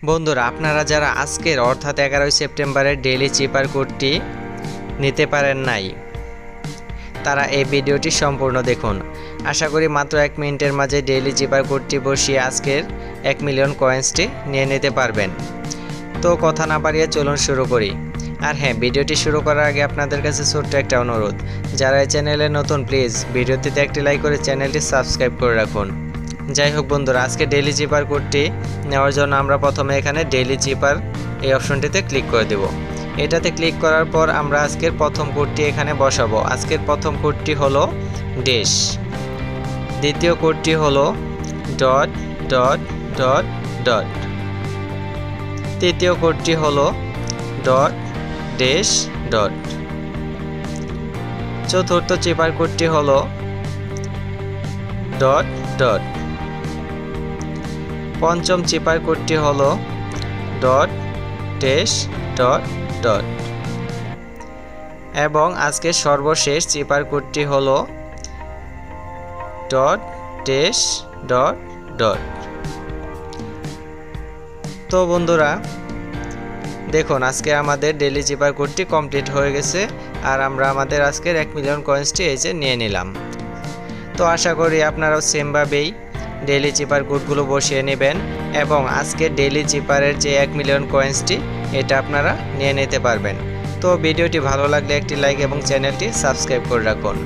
বন্ধুরা, আপনারা যারা আজকের অর্থাৎ 11 সেপ্টেম্বরের ডেইলি চিপার কোডটি নিতে পারেন নাই, তারা এই ভিডিওটি সম্পূর্ণ দেখুন। আশা করি মাত্র 1 মিনিটের মাঝে ডেইলি চিপার কোডটি বসিয়ে আজকের 1 মিলিয়ন কয়েন্সটি নিয়ে নিতে পারবেন। তো কথা না বাড়িয়ে চলুন শুরু করি। আর হ্যাঁ, ভিডিওটি শুরু করার আগে আপনাদের কাছে ছোট্ট একটা অনুরোধ, যারা এই চ্যানেলে নতুন প্লিজ ভিডিওটিতে একটি লাইক করে চ্যানেলটি সাবস্ক্রাইব করে রাখুন। যাই হোক বন্ধুরা, আজকে ডেইলি চিপার কোডটি নেওয়ার জন্য আমরা প্রথমে এখানে ডেইলি চিপার এই অপশনটিতে ক্লিক করে দেব। এটাতে ক্লিক করার পর আমরা আজকের প্রথম কোডটি এখানে বসাবো। আজকের প্রথম কোডটি হলো ড্যাশ, দ্বিতীয় কোডটি হলো ডট ডট ডট ডট, তৃতীয় কোডটি হলো ডট ড্যাশ ডট, চতুর্থ চিপার কোডটি হলো ডট ডট, পঞ্চম চিপার কোডটি হলো ডট ড্যাশ ডট ডট এবং আজকে সর্বশেষ চিপার কোডটি হলো ডট ড্যাশ ডট ডট। তো বন্ধুরা দেখুন, আজকে আমাদের ডেইলি চিপার কোডটি কমপ্লিট হয়ে গেছে আর আমরা আমাদের আজকের 1 মিলিয়ন কয়েন্সটি এই যে নিয়ে নিলাম। তো আশা করি আপনারাও সেমভাবেই ডেইলি চিপার কোডগুলো বসিয়ে নেবেন এবং আজকে ডেইলি চিপারের যে 1 মিলিয়ন কয়েন্সটি এটা আপনারা নিয়ে নিতে পারবেন। তো ভিডিওটি ভালো লাগলে একটি লাইক এবং চ্যানেলটি সাবস্ক্রাইব করে রাখুন।